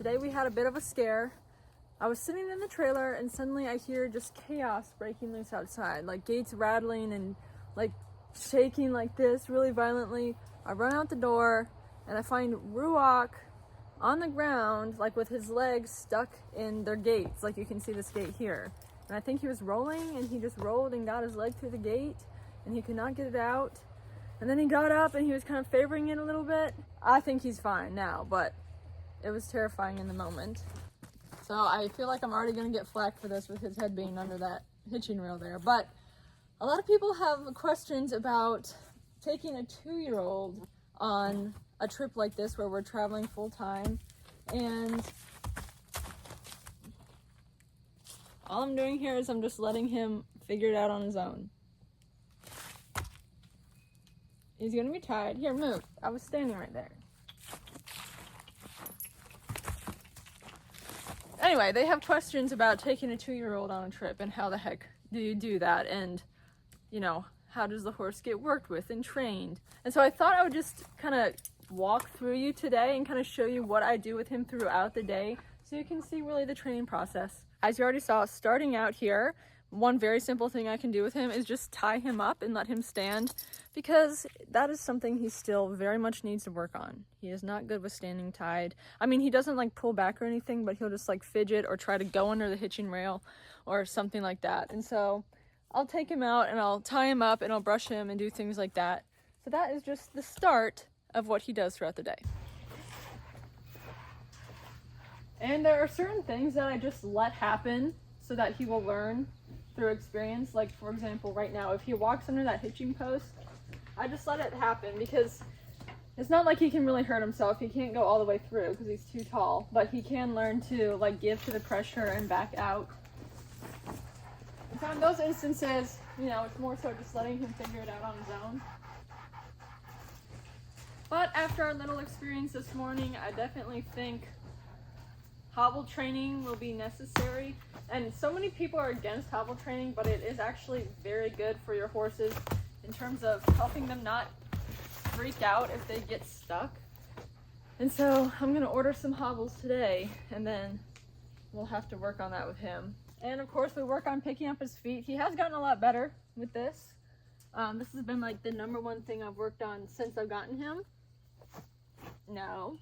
today we had a bit of a scare. I was sitting in the trailer and suddenly I hear just chaos breaking loose outside, like gates rattling and like shaking like this really violently. I run out the door and I find Ruach on the ground, like with his legs stuck in their gates, like you can see this gate here. And I think he was rolling and he just rolled and got his leg through the gate and he could not get it out. And then he got up and he was kind of favoring it a little bit. I think he's fine now, but it was terrifying in the moment. So I feel like I'm already gonna get flack for this with his head being under that hitching rail there. But a lot of people have questions about taking a 2-year-old on a trip like this where we're traveling full time. And all I'm doing here is I'm just letting him figure it out on his own. He's gonna be tired. Here, move. I was standing right there. Anyway, they have questions about taking a 2-year-old on a trip and how the heck do you do that? And, you know, how does the horse get worked with and trained? And so I thought I would just kind of walk through you today and kind of show you what I do with him throughout the day so you can see really the training process. As you already saw, starting out here, one very simple thing I can do with him is just tie him up and let him stand, because that is something he still very much needs to work on. He is not good with standing tied. I mean, he doesn't like pull back or anything, but he'll just like fidget or try to go under the hitching rail or something like that. And so I'll take him out and I'll tie him up and I'll brush him and do things like that. So that is just the start of what he does throughout the day. And there are certain things that I just let happen so that he will learn through experience. Like, for example, right now, if he walks under that hitching post, I just let it happen because it's not like he can really hurt himself. He can't go all the way through because he's too tall, but he can learn to like give to the pressure and back out. And so in those instances, you know, it's more so just letting him figure it out on his own. But after our little experience this morning, I definitely think hobble training will be necessary. And so many people are against hobble training, but it is actually very good for your horses in terms of helping them not freak out if they get stuck. And so I'm gonna order some hobbles today and then we'll have to work on that with him. And of course we work on picking up his feet. He has gotten a lot better with this. This has been like the #1 thing I've worked on since I've gotten him. No,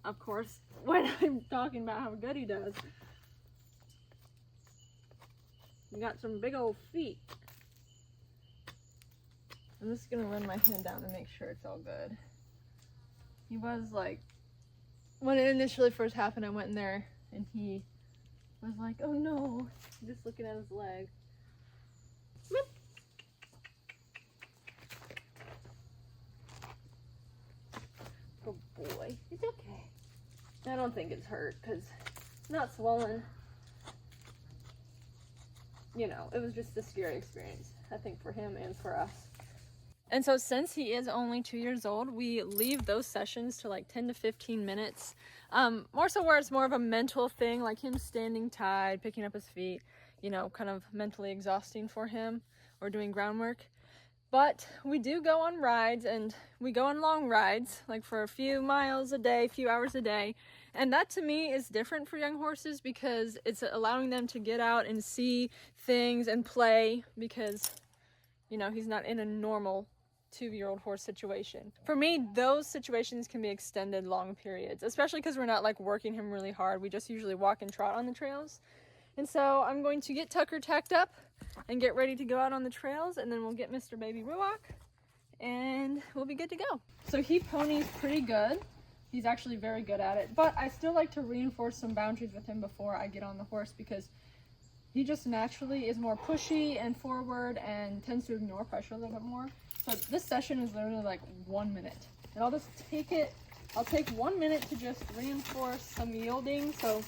of course, when I'm talking about how good he does. You got some big old feet. I'm just gonna run my hand down to make sure it's all good. He was like, when it initially first happened, I went in there and he was like, oh no, just looking at his leg. Whoop. Oh boy, it's okay. I don't think it's hurt because it's not swollen. You know, it was just a scary experience, I think, for him and for us. And so since he is only 2 years old, we leave those sessions to like 10 to 15 minutes. More so where it's more of a mental thing, like him standing tied, picking up his feet, you know, kind of mentally exhausting for him, or doing groundwork. But we do go on rides, and we go on long rides, like for a few miles a day, few hours a day. And that to me is different for young horses because it's allowing them to get out and see things and play because, you know, he's not in a normal 2-year-old horse situation. For me, those situations can be extended long periods, especially because we're not like working him really hard. We just usually walk and trot on the trails. And so I'm going to get Tucker tacked up and get ready to go out on the trails, and then we'll get Mr. Baby Ruach and we'll be good to go. So he ponies pretty good. He's actually very good at it, but I still like to reinforce some boundaries with him before I get on the horse because he just naturally is more pushy and forward and tends to ignore pressure a little bit more. So this session is literally like 1 minute. And I'll just take it, I'll take 1 minute to just reinforce some yielding. So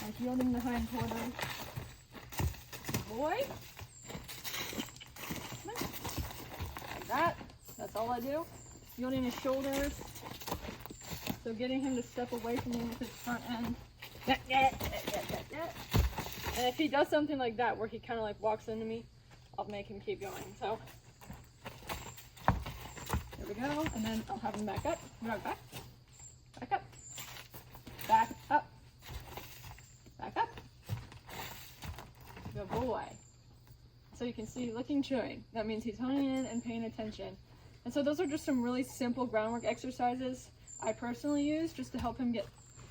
like yielding the hind quarters. Boy. Like that. That's all I do. Yielding his shoulders. So getting him to step away from me with his front end. And if he does something like that where he kind of like walks into me, I'll make him keep going. So there we go. And then I'll have him back up. Back up. Back up. Back up. away. So you can see looking, chewing. That means he's honing in and paying attention. And so those are just some really simple groundwork exercises I personally use just to help him get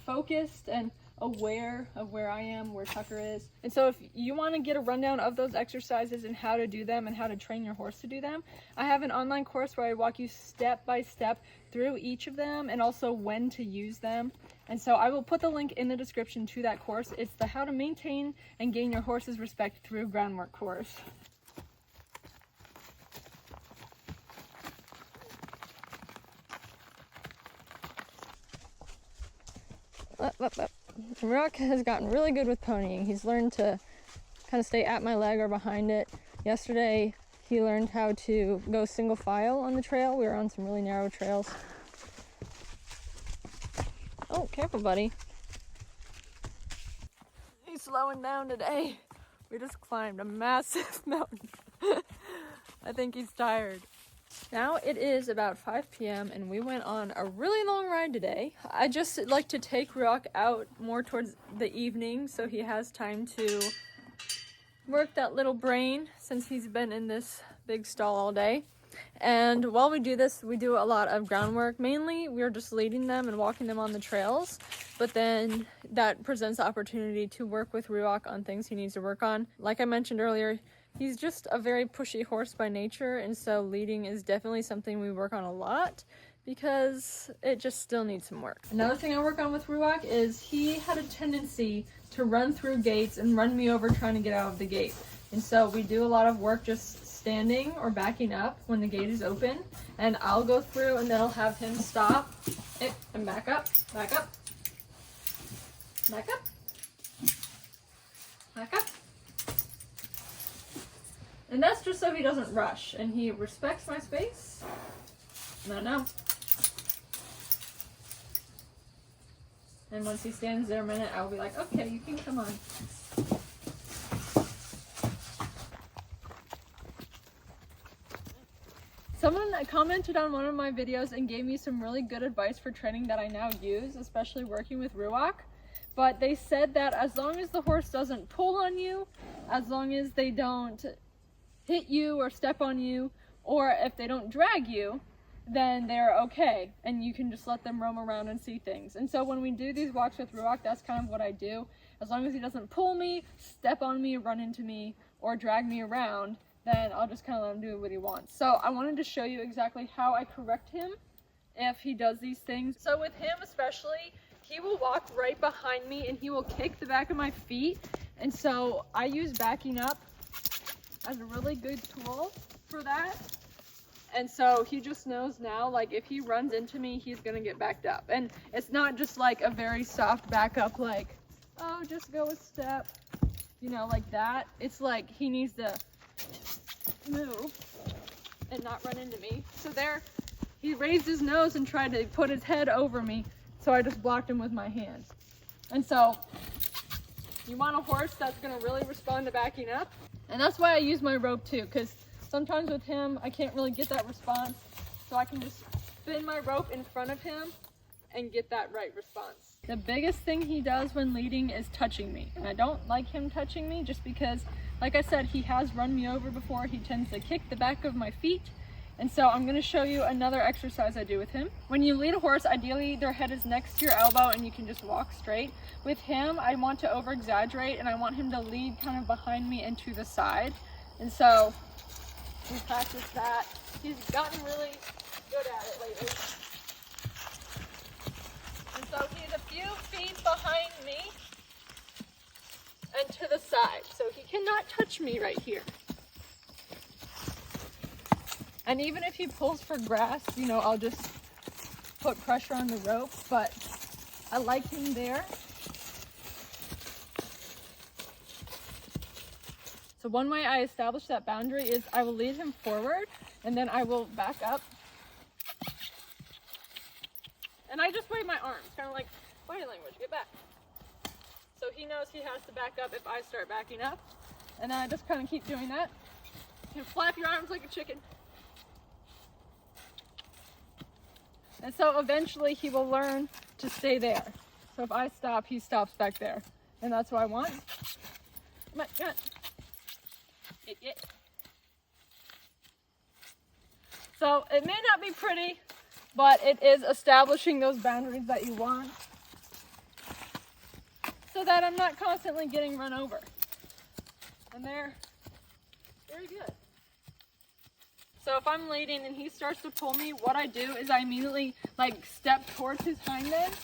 focused and aware of where I am, where Tucker is. And so if you want to get a rundown of those exercises and how to do them and how to train your horse to do them, I have an online course where I walk you step by step through each of them and also when to use them. And so I will put the link in the description to that course. It's the How to Maintain and Gain Your Horse's Respect Through Groundwork course. Ruach has gotten really good with ponying. He's learned to kind of stay at my leg or behind it. Yesterday, he learned how to go single file on the trail. We were on some really narrow trails. Oh, careful, buddy. He's slowing down today. We just climbed a massive mountain. I think he's tired. Now it is about 5 p.m. and we went on a really long ride today. I just like to take Ruach out more towards the evening so he has time to work that little brain since he's been in this big stall all day. And while we do this, we do a lot of groundwork. Mainly, we're just leading them and walking them on the trails. But then that presents the opportunity to work with Ruach on things he needs to work on. Like I mentioned earlier, he's just a very pushy horse by nature, and so leading is definitely something we work on a lot because it just still needs some work. Another thing I work on with Ruach is he had a tendency to run through gates and run me over trying to get out of the gate. And so we do a lot of work just standing or backing up when the gate is open, and I'll go through and then I'll have him stop and back up, back up, back up, back up. And that's just so he doesn't rush and he respects my space. No. And once he stands there a minute, I'll be like, okay, you can come on. Someone commented on one of my videos and gave me some really good advice for training that I now use, especially working with Ruach. But they said that as long as the horse doesn't pull on you, as long as they don't hit you or step on you, or if they don't drag you, then they're okay and you can just let them roam around and see things. And so when we do these walks with Ruach, that's kind of what I do. As long as he doesn't pull me, step on me, run into me, or drag me around, then I'll just kind of let him do what he wants. So I wanted to show you exactly how I correct him if he does these things. So with him especially, he will walk right behind me and he will kick the back of my feet. And so I use backing up as a really good tool for that. And so he just knows now, like, if he runs into me, he's gonna get backed up. And it's not just like a very soft back up, like, oh, just go a step, you know, like that. It's like he needs to move and not run into me. So there, he raised his nose and tried to put his head over me, so I just blocked him with my hand. And so you want a horse that's gonna really respond to backing up. And that's why I use my rope too, because sometimes with him, I can't really get that response. So I can just spin my rope in front of him and get that right response. The biggest thing he does when leading is touching me. And I don't like him touching me just because, like I said, he has run me over before. He tends to kick the back of my feet. And so I'm gonna show you another exercise I do with him. When you lead a horse, ideally their head is next to your elbow and you can just walk straight. With him, I want to over exaggerate and I want him to lead kind of behind me and to the side. And so we practice that. He's gotten really good at it lately. And so he's a few feet behind me and to the side. So he cannot touch me right here. And even if he pulls for grass, you know, I'll just put pressure on the rope, but I like him there. So one way I establish that boundary is I will lead him forward and then I will back up. And I just wave my arms, kind of like body language, get back. So he knows he has to back up if I start backing up. And then I just kind of keep doing that. You flap your arms like a chicken. And so eventually he will learn to stay there. So if I stop, he stops back there. And that's what I want. Come on, come on. So it may not be pretty, but it is establishing those boundaries that you want so that I'm not constantly getting run over. And they're very good. So if I'm leading and he starts to pull me, what I do is I immediately like step towards his hind end.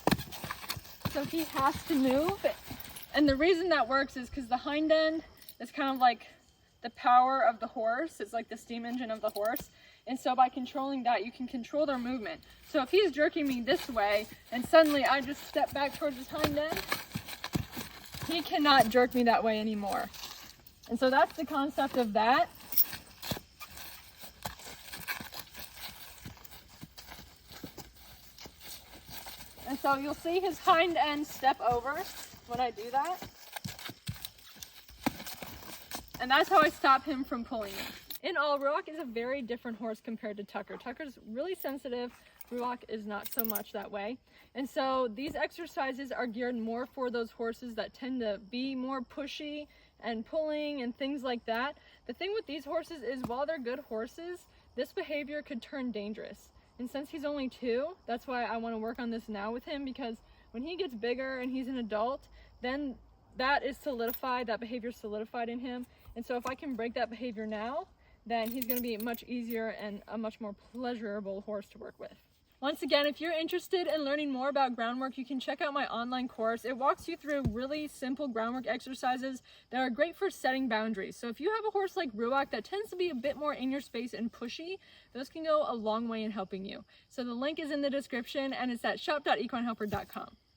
So he has to move. And the reason that works is because the hind end is kind of like the power of the horse. It's like the steam engine of the horse. And so by controlling that, you can control their movement. So if he's jerking me this way and suddenly I just step back towards his hind end, he cannot jerk me that way anymore. And so that's the concept of that. And so you'll see his hind end step over when I do that. And that's how I stop him from pulling me. In all, Ruach is a very different horse compared to Tucker. Tucker's really sensitive. Ruach is not so much that way. And so these exercises are geared more for those horses that tend to be more pushy and pulling and things like that. The thing with these horses is while they're good horses, this behavior could turn dangerous. And since he's only 2, that's why I want to work on this now with him, because when he gets bigger and he's an adult, then that is solidified, that behavior is solidified in him. And so if I can break that behavior now, then he's going to be much easier and a much more pleasurable horse to work with. Once again, if you're interested in learning more about groundwork, you can check out my online course. It walks you through really simple groundwork exercises that are great for setting boundaries. So if you have a horse like Ruach that tends to be a bit more in your space and pushy, those can go a long way in helping you. So the link is in the description and it's at shop.equinehelper.com.